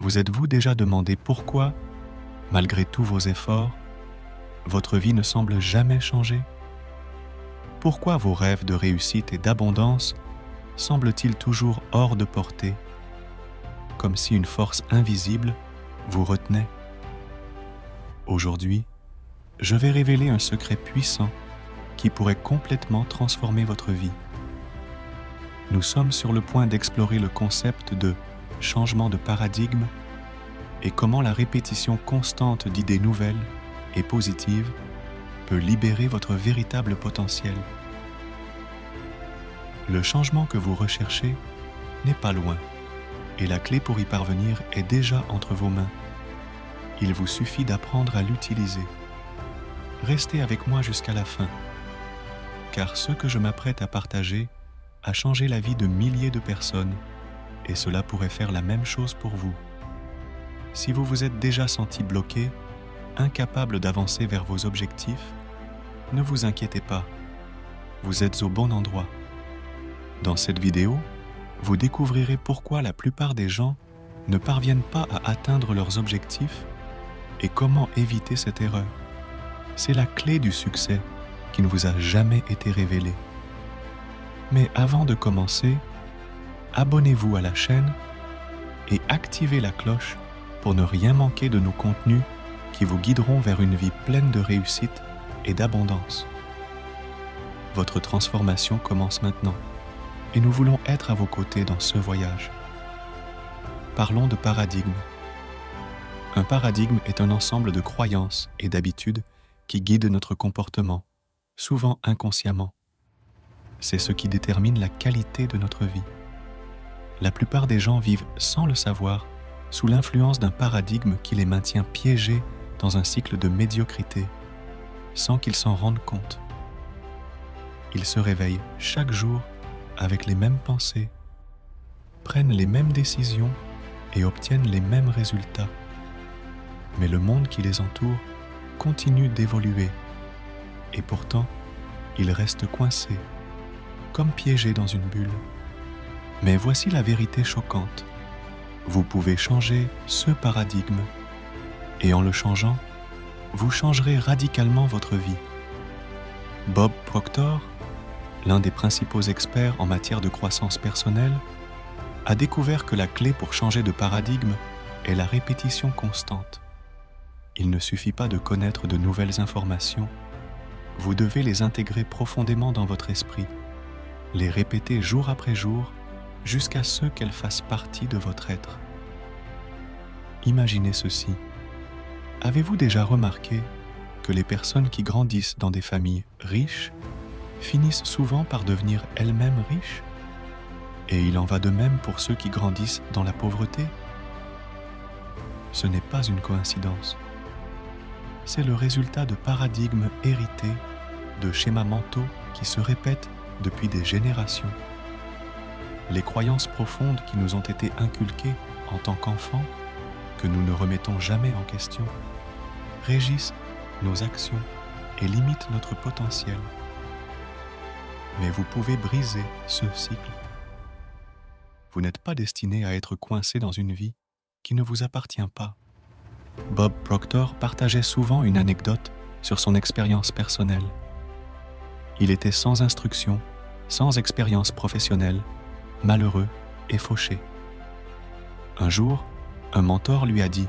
Vous êtes-vous déjà demandé pourquoi, malgré tous vos efforts, votre vie ne semble jamais changer? Pourquoi vos rêves de réussite et d'abondance semblent-ils toujours hors de portée, comme si une force invisible vous retenait? Aujourd'hui, je vais révéler un secret puissant qui pourrait complètement transformer votre vie. Nous sommes sur le point d'explorer le concept de changement de paradigme et comment la répétition constante d'idées nouvelles et positives peut libérer votre véritable potentiel. Le changement que vous recherchez n'est pas loin et la clé pour y parvenir est déjà entre vos mains. Il vous suffit d'apprendre à l'utiliser. Restez avec moi jusqu'à la fin, car ce que je m'apprête à partager a changé la vie de milliers de personnes et cela pourrait faire la même chose pour vous. Si vous vous êtes déjà senti bloqué, incapable d'avancer vers vos objectifs, ne vous inquiétez pas, vous êtes au bon endroit. Dans cette vidéo, vous découvrirez pourquoi la plupart des gens ne parviennent pas à atteindre leurs objectifs et comment éviter cette erreur. C'est la clé du succès qui ne vous a jamais été révélée. Mais avant de commencer, abonnez-vous à la chaîne et activez la cloche pour ne rien manquer de nos contenus qui vous guideront vers une vie pleine de réussite et d'abondance. Votre transformation commence maintenant et nous voulons être à vos côtés dans ce voyage. Parlons de paradigme. Un paradigme est un ensemble de croyances et d'habitudes qui guident notre comportement, souvent inconsciemment. C'est ce qui détermine la qualité de notre vie. La plupart des gens vivent sans le savoir sous l'influence d'un paradigme qui les maintient piégés dans un cycle de médiocrité, sans qu'ils s'en rendent compte. Ils se réveillent chaque jour avec les mêmes pensées, prennent les mêmes décisions et obtiennent les mêmes résultats. Mais le monde qui les entoure continue d'évoluer et pourtant, ils restent coincés, comme piégés dans une bulle. Mais voici la vérité choquante. Vous pouvez changer ce paradigme et en le changeant, vous changerez radicalement votre vie. Bob Proctor, l'un des principaux experts en matière de croissance personnelle, a découvert que la clé pour changer de paradigme est la répétition constante. Il ne suffit pas de connaître de nouvelles informations, vous devez les intégrer profondément dans votre esprit, les répéter jour après jour jusqu'à ce qu'elles fassent partie de votre être. Imaginez ceci. Avez-vous déjà remarqué que les personnes qui grandissent dans des familles riches finissent souvent par devenir elles-mêmes riches? Et il en va de même pour ceux qui grandissent dans la pauvreté? Ce n'est pas une coïncidence. C'est le résultat de paradigmes hérités, de schémas mentaux qui se répètent depuis des générations. Les croyances profondes qui nous ont été inculquées en tant qu'enfants, que nous ne remettons jamais en question, régissent nos actions et limitent notre potentiel. Mais vous pouvez briser ce cycle. Vous n'êtes pas destiné à être coincé dans une vie qui ne vous appartient pas. Bob Proctor partageait souvent une anecdote sur son expérience personnelle. Il était sans instruction, sans expérience professionnelle, malheureux et fauché. Un jour, un mentor lui a dit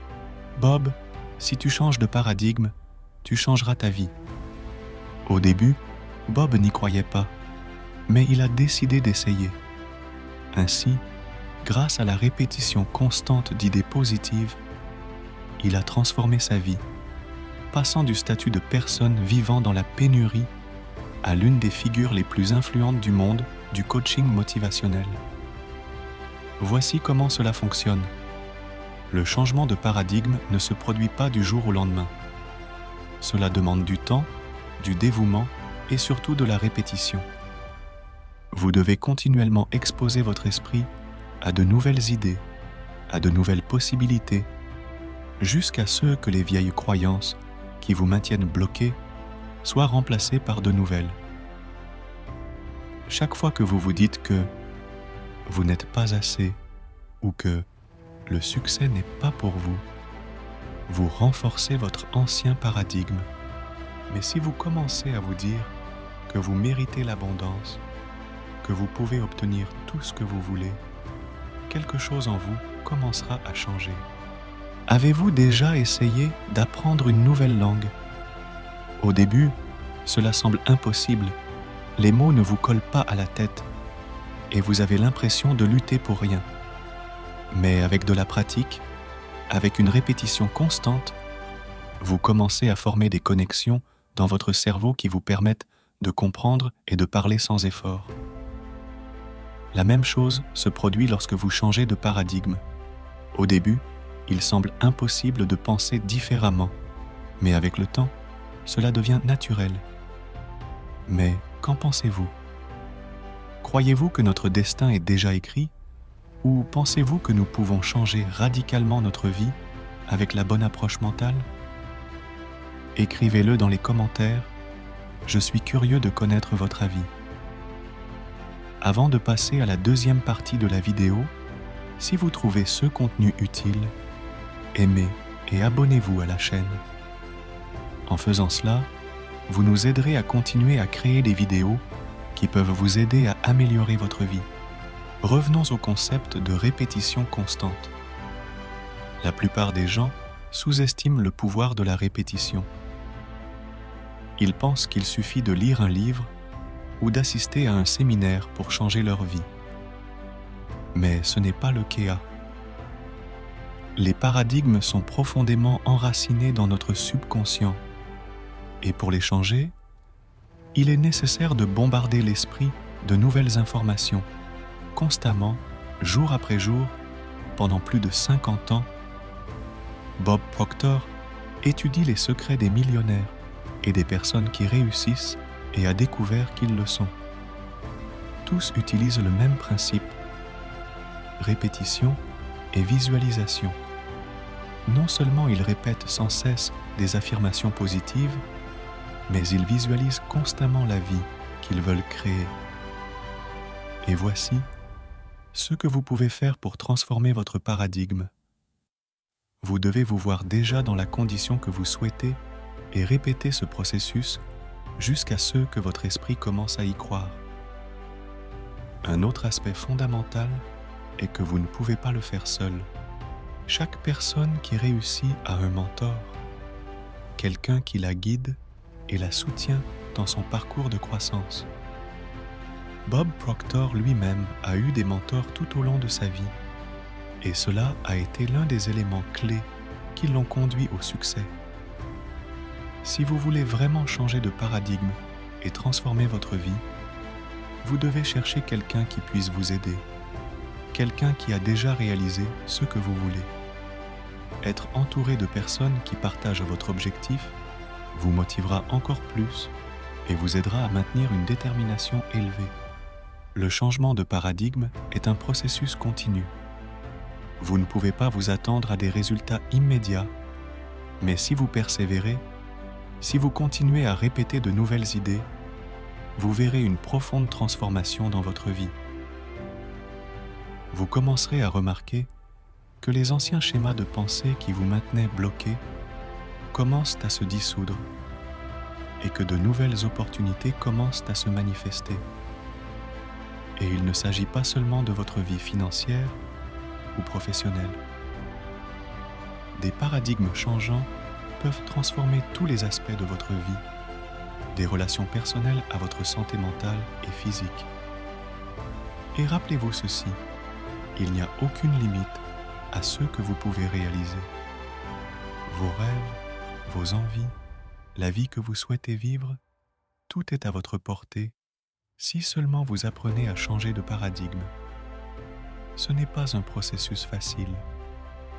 « Bob, si tu changes de paradigme, tu changeras ta vie. » Au début, Bob n'y croyait pas, mais il a décidé d'essayer. Ainsi, grâce à la répétition constante d'idées positives, il a transformé sa vie, passant du statut de personne vivant dans la pénurie à l'une des figures les plus influentes du monde du coaching motivationnel. Voici comment cela fonctionne. Le changement de paradigme ne se produit pas du jour au lendemain. Cela demande du temps, du dévouement et surtout de la répétition. Vous devez continuellement exposer votre esprit à de nouvelles idées, à de nouvelles possibilités, jusqu'à ce que les vieilles croyances qui vous maintiennent bloqués soient remplacées par de nouvelles. Chaque fois que vous vous dites que vous n'êtes pas assez ou que le succès n'est pas pour vous. Vous renforcez votre ancien paradigme. Mais si vous commencez à vous dire que vous méritez l'abondance, que vous pouvez obtenir tout ce que vous voulez, quelque chose en vous commencera à changer. Avez-vous déjà essayé d'apprendre une nouvelle langue? Au début, cela semble impossible. Les mots ne vous collent pas à la tête et vous avez l'impression de lutter pour rien. Mais avec de la pratique, avec une répétition constante, vous commencez à former des connexions dans votre cerveau qui vous permettent de comprendre et de parler sans effort. La même chose se produit lorsque vous changez de paradigme. Au début, il semble impossible de penser différemment, mais avec le temps, cela devient naturel. Mais qu'en pensez-vous? Croyez-vous que notre destin est déjà écrit, ou pensez-vous que nous pouvons changer radicalement notre vie avec la bonne approche mentale? Écrivez-le dans les commentaires, je suis curieux de connaître votre avis. Avant de passer à la deuxième partie de la vidéo, si vous trouvez ce contenu utile, aimez et abonnez-vous à la chaîne. En faisant cela, vous nous aiderez à continuer à créer des vidéos qui peuvent vous aider à améliorer votre vie. Revenons au concept de répétition constante. La plupart des gens sous-estiment le pouvoir de la répétition. Ils pensent qu'il suffit de lire un livre ou d'assister à un séminaire pour changer leur vie. Mais ce n'est pas le cas. Les paradigmes sont profondément enracinés dans notre subconscient. Et pour les changer, il est nécessaire de bombarder l'esprit de nouvelles informations, constamment, jour après jour, pendant plus de 50 ans. Bob Proctor étudie les secrets des millionnaires et des personnes qui réussissent et a découvert qu'ils le sont. Tous utilisent le même principe, répétition et visualisation. Non seulement ils répètent sans cesse des affirmations positives, mais ils visualisent constamment la vie qu'ils veulent créer. Et voici ce que vous pouvez faire pour transformer votre paradigme. Vous devez vous voir déjà dans la condition que vous souhaitez et répéter ce processus jusqu'à ce que votre esprit commence à y croire. Un autre aspect fondamental est que vous ne pouvez pas le faire seul. Chaque personne qui réussit a un mentor, quelqu'un qui la guide et la soutient dans son parcours de croissance. Bob Proctor lui-même a eu des mentors tout au long de sa vie, et cela a été l'un des éléments clés qui l'ont conduit au succès. Si vous voulez vraiment changer de paradigme et transformer votre vie, vous devez chercher quelqu'un qui puisse vous aider, quelqu'un qui a déjà réalisé ce que vous voulez. Être entouré de personnes qui partagent votre objectif vous motivera encore plus et vous aidera à maintenir une détermination élevée. Le changement de paradigme est un processus continu. Vous ne pouvez pas vous attendre à des résultats immédiats, mais si vous persévérez, si vous continuez à répéter de nouvelles idées, vous verrez une profonde transformation dans votre vie. Vous commencerez à remarquer que les anciens schémas de pensée qui vous maintenaient bloqué commencent à se dissoudre et que de nouvelles opportunités commencent à se manifester. Et il ne s'agit pas seulement de votre vie financière ou professionnelle. Des paradigmes changeants peuvent transformer tous les aspects de votre vie, des relations personnelles à votre santé mentale et physique. Et rappelez-vous ceci, il n'y a aucune limite à ce que vous pouvez réaliser. Vos rêves, vos envies, la vie que vous souhaitez vivre, tout est à votre portée si seulement vous apprenez à changer de paradigme. Ce n'est pas un processus facile.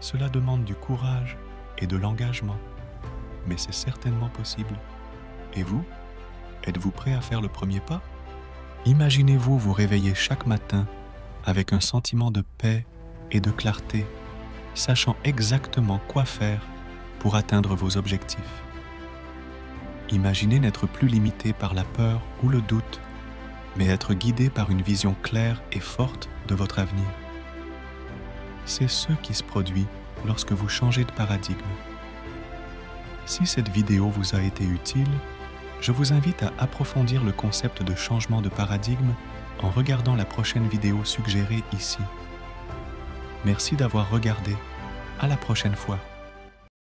Cela demande du courage et de l'engagement, mais c'est certainement possible. Et vous, êtes-vous prêt à faire le premier pas? Imaginez-vous vous réveiller chaque matin avec un sentiment de paix et de clarté, sachant exactement quoi faire pour atteindre vos objectifs. Imaginez n'être plus limité par la peur ou le doute, mais être guidé par une vision claire et forte de votre avenir. c'est ce qui se produit lorsque vous changez de paradigme. Si cette vidéo vous a été utile, je vous invite à approfondir le concept de changement de paradigme en regardant la prochaine vidéo suggérée ici. Merci d'avoir regardé. À la prochaine fois.